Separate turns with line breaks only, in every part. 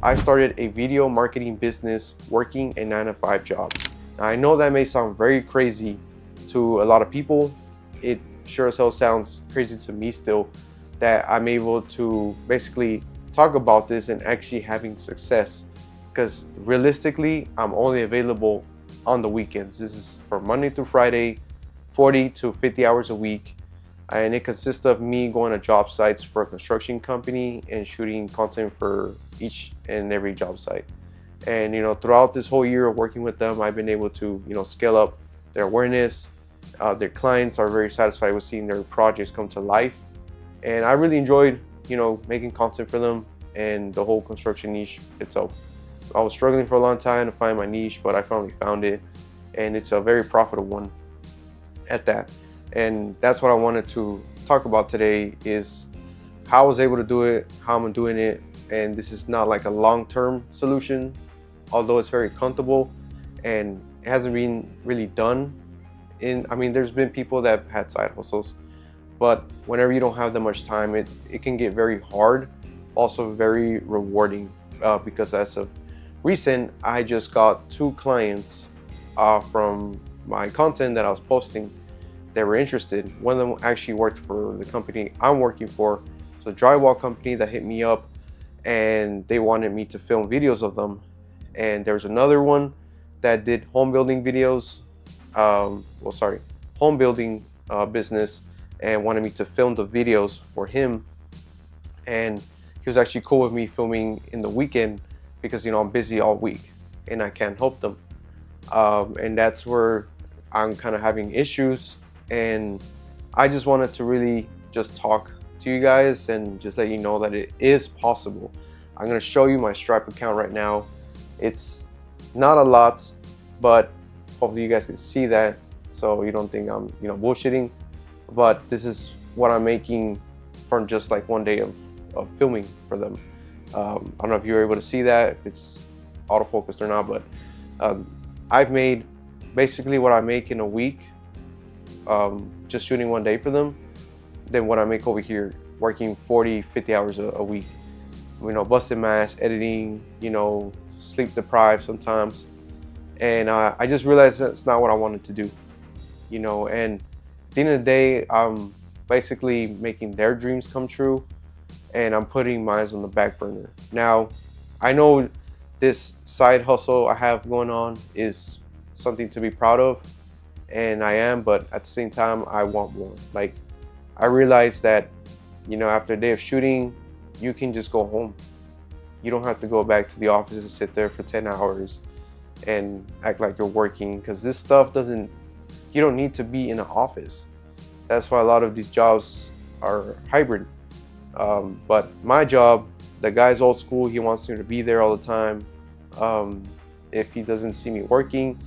I started a video marketing business working a 9-to-5 job. Now, I know that may sound very crazy to a lot of people. It sure as hell sounds crazy to me still, that I'm able to basically talk about this and actually having success. Because realistically, I'm only available on the weekends. This is from Monday through Friday, 40 to 50 hours a week. And it consists of me going to job sites for a construction company and shooting content for each and every job site. And throughout this whole year of working with them, I've been able to scale up their awareness. Their clients are very satisfied with seeing their projects come to life, and I really enjoyed making content for them and the whole construction niche itself. I was struggling for a long time to find my niche, but I finally found it, and it's a very profitable one at that. And that's what I wanted to talk about today, is how I was able to do it, how I'm doing it. And this is not like a long-term solution, although it's very comfortable and it hasn't been really done I mean, there's been people that have had side hustles, but whenever you don't have that much time, it can get very hard, also very rewarding, because as of recent, I just got 2 clients from my content that I was posting. They were interested. One of them actually worked for the company I'm working for. It's a drywall company that hit me up, and they wanted me to film videos of them. And there's another one that did home building videos, home building business, and wanted me to film the videos for him. And he was actually cool with me filming in the weekend because I'm busy all week and I can't help them. And that's where I'm kind of having issues. And I just wanted to really just talk to you guys and just let you know that it is possible. I'm going to show you my Stripe account right now. It's not a lot, but hopefully you guys can see that so you don't think I'm bullshitting. But this is what I'm making from just like one day of filming for them. I don't know if you're able to see that, if it's autofocused or not, but I've made basically what I make in a week, just shooting one day for them, than what I make over here working 40, 50 hours a week. Busting my ass, editing, sleep deprived sometimes. And I just realized that's not what I wanted to do, and at the end of the day, I'm basically making their dreams come true, and I'm putting mine on the back burner. Now, I know this side hustle I have going on is something to be proud of, and I am, but at the same time, I want more. Like, I realized that, after a day of shooting, you can just go home. You don't have to go back to the office and sit there for 10 hours and act like you're working, because this stuff you don't need to be in an office. That's why a lot of these jobs are hybrid. But my job, the guy's old school, he wants me to be there all the time. If he doesn't see me working,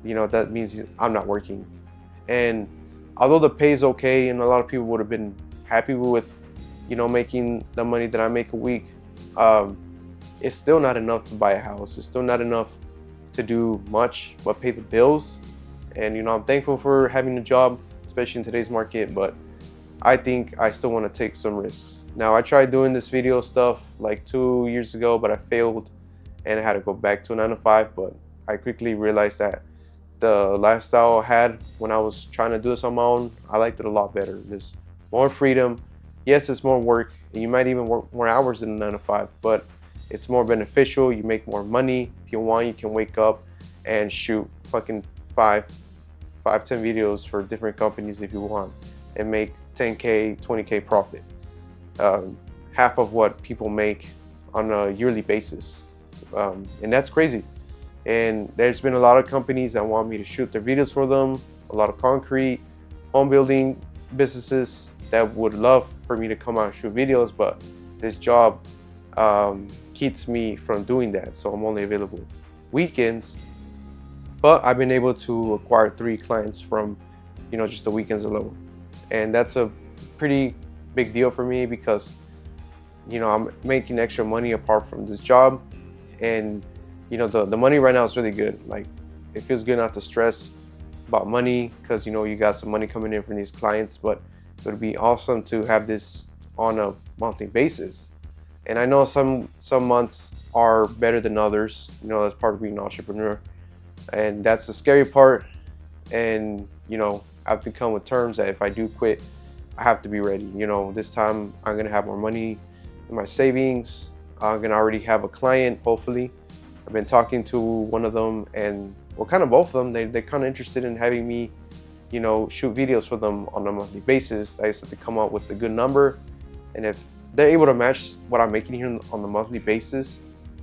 that means I'm not working. And although the pay is okay, and a lot of people would have been happy with, making the money that I make a week, it's still not enough to buy a house. It's still not enough to do much but pay the bills. And I'm thankful for having a job, especially in today's market, but I think I still want to take some risks. Now, I tried doing this video stuff like 2 years ago, but I failed and I had to go back to a 9-to-5. But I quickly realized that the lifestyle I had when I was trying to do this on my own, I liked it a lot better. There's more freedom. Yes, it's more work, and you might even work more hours than a 9-to-5, but it's more beneficial. You make more money. If you want, you can wake up and shoot fucking 10 videos for different companies if you want, and make 10K, 20K profit. Half of what people make on a yearly basis. And that's crazy. And there's been a lot of companies that want me to shoot their videos for them, a lot of concrete, home building businesses that would love for me to come out and shoot videos, but this job keeps me from doing that. So I'm only available weekends, but I've been able to acquire 3 clients from, just the weekends alone. And that's a pretty big deal for me because, I'm making extra money apart from this job. And, the money right now is really good. Like, it feels good not to stress about money because, you got some money coming in from these clients, but it would be awesome to have this on a monthly basis. And I know some months are better than others. You know, that's part of being an entrepreneur, and that's the scary part. And you know, I have to come with terms that if I do quit, I have to be ready. You know, this time I'm gonna have more money in my savings. I'm gonna already have a client, hopefully. I've been talking to one of them, and well, kind of both of them. They're kind of interested in having me, you know, shoot videos for them on a monthly basis. I just have to come up with a good number, and if they're able to match what I'm making here on the monthly basis,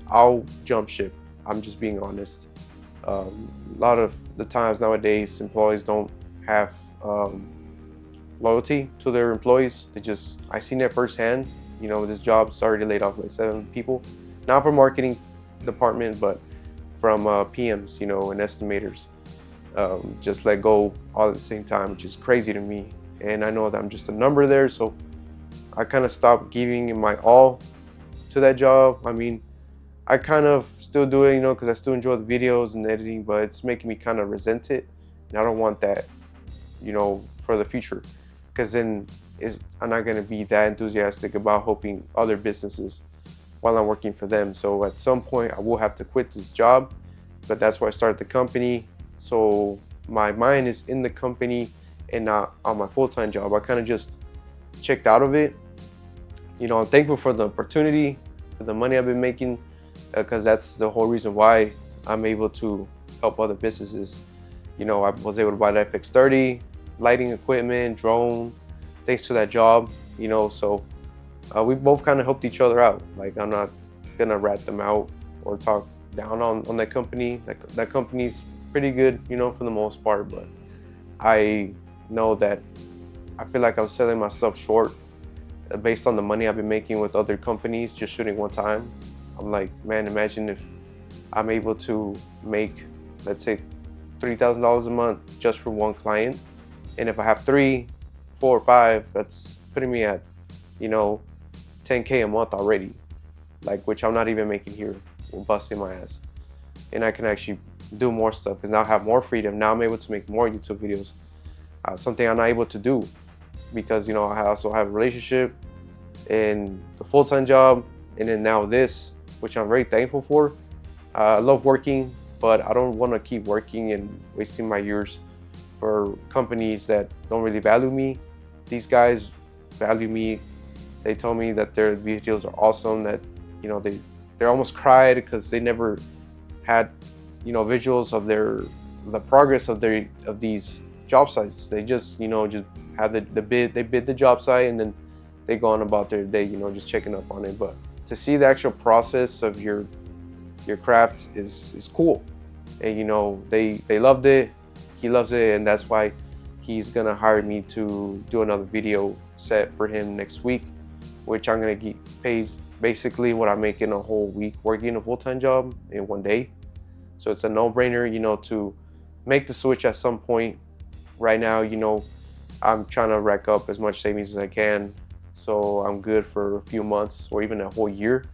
I'll jump ship. I'm just being honest. A lot of the times nowadays, employees don't have loyalty to their employees. I seen it firsthand. You know, this job's already laid off like 7 people, not from marketing department, but from PMs, you know, and estimators. Just let go all at the same time, which is crazy to me. And I know that I'm just a number there, so I kind of stopped giving my all to that job. I mean, I kind of still do it, you know, because I still enjoy the videos and editing, but it's making me kind of resent it, and I don't want that, you know, for the future, because then I'm not going to be that enthusiastic about helping other businesses while I'm working for them. So at some point, I will have to quit this job, but that's why I started the company. So my mind is in the company and not on my full-time job. I kind of just checked out of it. You know, I'm thankful for the opportunity, for the money I've been making, because that's the whole reason why I'm able to help other businesses. You know, I was able to buy the FX30, lighting equipment, drone, thanks to that job, you know, so we both kind of helped each other out. Like, I'm not gonna rat them out or talk down on that company. That company's pretty good, you know, for the most part, but I know that I feel like I'm selling myself short based on the money I've been making with other companies just shooting one time. I'm like, man, imagine if I'm able to make, let's say, $3,000 a month just for one client. And if I have 3, 4, or 5, that's putting me at, you know, 10K a month already, like, which I'm not even making here, busting my ass. And I can actually do more stuff because now I have more freedom. Now I'm able to make more YouTube videos, something I'm not able to do because, you know, I also have a relationship and the full-time job, and then now this, which I'm very thankful for. I love working, but I don't want to keep working and wasting my years for companies that don't really value me. These guys value me. They told me that their videos are awesome, that, you know, they almost cried because they never had, you know, visuals of the progress of these job sites. They just, you know, just have the bid, they bid the job site, and then they go on about their day, you know, just checking up on it. But to see the actual process of your craft is cool. And, you know, they loved it, he loves it, and that's why he's gonna hire me to do another video set for him next week, which I'm gonna get paid basically what I make in a whole week working a full-time job in one day. So it's a no-brainer, you know, to make the switch at some point. Right now, you know, I'm trying to rack up as much savings as I can, so I'm good for a few months or even a whole year,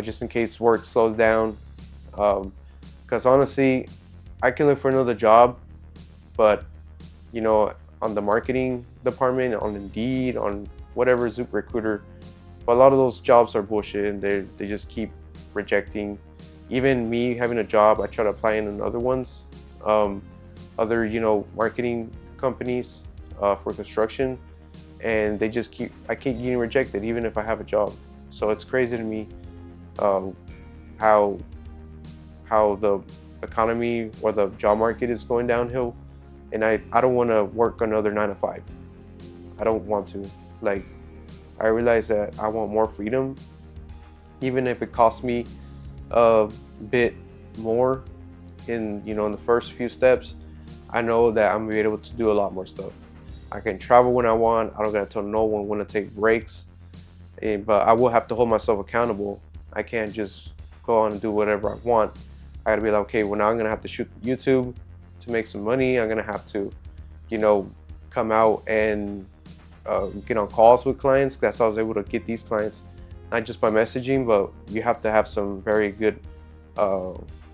just in case work slows down. Because honestly, I can look for another job, but, you know, on the marketing department, on Indeed, on whatever, ZipRecruiter, but a lot of those jobs are bullshit, and they just keep rejecting. Even me having a job, I try to apply in other ones, other, you know, marketing companies for construction, and I keep getting rejected even if I have a job. So it's crazy to me how the economy or the job market is going downhill, and I don't want to work another 9 to 5. I don't want to. Like, I realize that I want more freedom, even if it costs me a bit more in, you know, in the first few steps. I know that I'm gonna be able to do a lot more stuff. I can travel when I want. I don't gotta tell no one when to take breaks, but I will have to hold myself accountable. I can't just go on and do whatever I want. I gotta be like, okay, well, now I'm gonna have to shoot YouTube to make some money. I'm gonna have to, you know, come out and get on calls with clients. That's how I was able to get these clients, not just by messaging, but you have to have some very good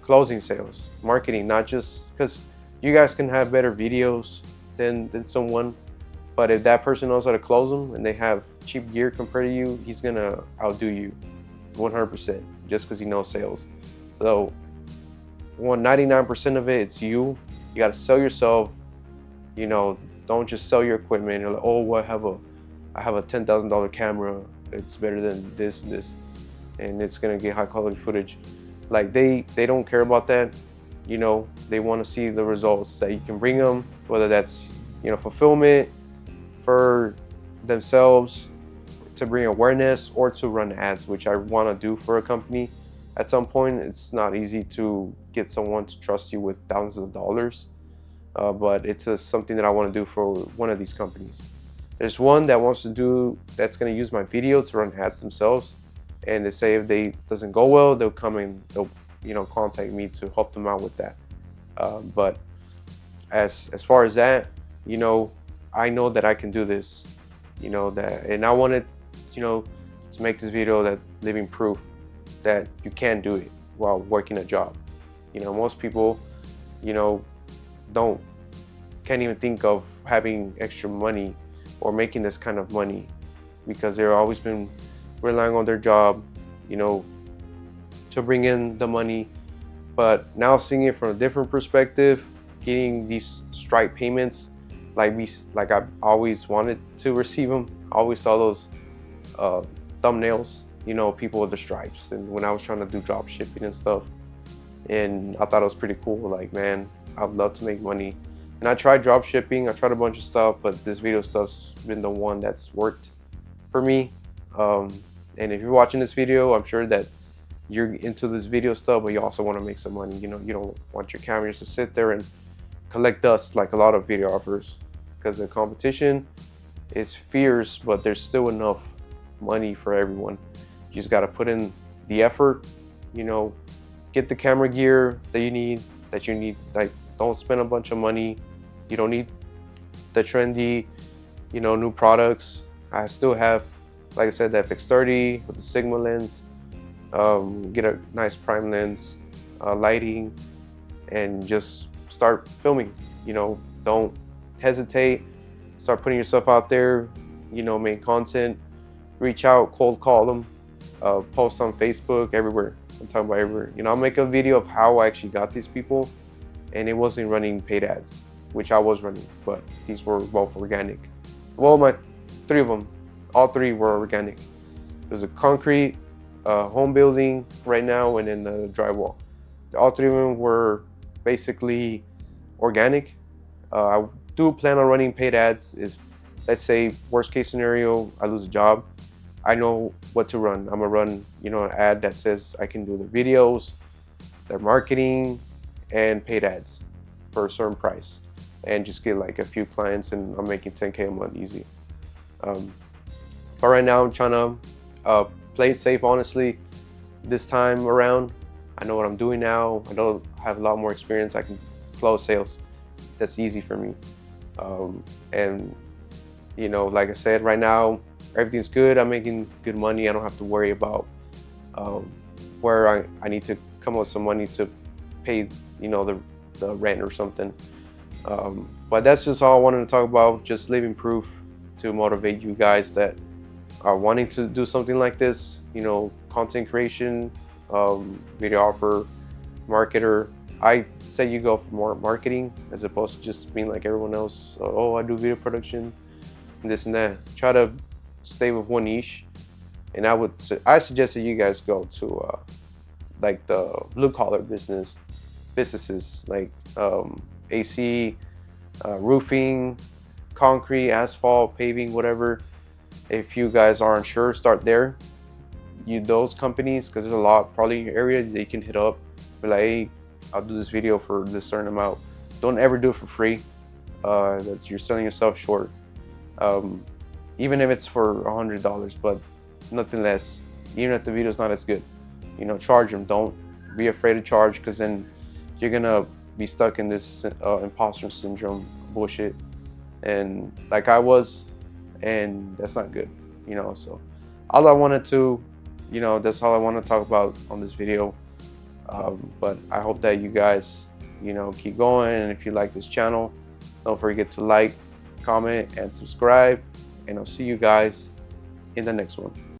closing sales, marketing, not just because you guys can have better videos than someone, but if that person knows how to close them and they have cheap gear compared to you, he's gonna outdo you 100% just because he knows sales. So 99% of it, it's you. You gotta sell yourself. You know, don't just sell your equipment. You're like, oh, well, I have a $10,000 camera. It's better than this and this, and it's gonna get high quality footage. Like they don't care about that. You know, they want to see the results that you can bring them, whether that's, you know, fulfillment for themselves, to bring awareness, or to run ads, which I want to do for a company. At some point, it's not easy to get someone to trust you with thousands of dollars, but it's something that I want to do for one of these companies. There's one that wants to do, that's going to use my video to run ads themselves, and they say if they doesn't go well, they'll come and they'll, you know, contact me to help them out with that. But as far as that, you know, I know that I can do this, you know, that, and I wanted, you know, to make this video that living proof that you can do it while working a job. You know, most people, you know, can't even think of having extra money or making this kind of money because they've always been relying on their job, you know, to bring in the money. But now seeing it from a different perspective, getting these Stripe payments, like I've always wanted to receive them. I always saw those thumbnails, you know, people with the stripes, and when I was trying to do drop shipping and stuff, and I thought it was pretty cool. Like, man, I'd love to make money. And I tried drop shipping, I tried a bunch of stuff, but this video stuff's been the one that's worked for me. And if you're watching this video, I'm sure that you're into this video stuff, but you also want to make some money. You know, you don't want your cameras to sit there and collect dust like a lot of videographers, because the competition is fierce, but there's still enough money for everyone. You just got to put in the effort, you know, get the camera gear that you need. Like, don't spend a bunch of money. You don't need the trendy, you know, new products. I still have, like I said, that Fix30 with the Sigma lens. Get a nice prime lens, lighting, and just start filming. You know, don't hesitate. Start putting yourself out there. You know, make content. Reach out, cold call them, post on Facebook, everywhere. I'm talking about everywhere. You know, I'll make a video of how I actually got these people, and it wasn't running paid ads, which I was running, but these were both organic. Well, my three of them, all three were organic. There's a concrete home building right now, and then the drywall. All three of them were basically organic. I do plan on running paid ads. If, let's say, worst case scenario, I lose a job, I know what to run. I'm gonna run, you know, an ad that says I can do the videos, their marketing, and paid ads for a certain price, and just get like a few clients, and I'm making 10K a month easy. But right now I'm trying to play it safe, honestly. This time around, I know what I'm doing now. I know I have a lot more experience. I can close sales. That's easy for me. And you know, like I said, right now everything's good. I'm making good money. I don't have to worry about where I need to come up with some money to pay, you know, the rent or something. But that's just all I wanted to talk about. Just living proof to motivate you guys that are wanting to do something like this. You know, content creation, videographer, marketer. I say you go for more marketing as opposed to just being like everyone else. Oh, I do video production and this and that. Try to stay with one niche. And I suggest that you guys go to like the blue collar businesses like AC, roofing, concrete, asphalt, paving, whatever. If you guys aren't sure, start there. Those companies, because there's a lot probably in your area, they can hit up, be like, hey, I'll do this video for this certain amount. Don't ever do it for free. You're selling yourself short. Even if it's for $100, but nothing less. Even if the video's not as good, you know, charge them. Don't be afraid to charge, because then you're gonna be stuck in this imposter syndrome bullshit, and like I was, and that's not good, you know. So all I wanted to, you know, that's all I want to talk about on this video. But I hope that you guys, you know, keep going, and if you like this channel, don't forget to like, comment, and subscribe, and I'll see you guys in the next one.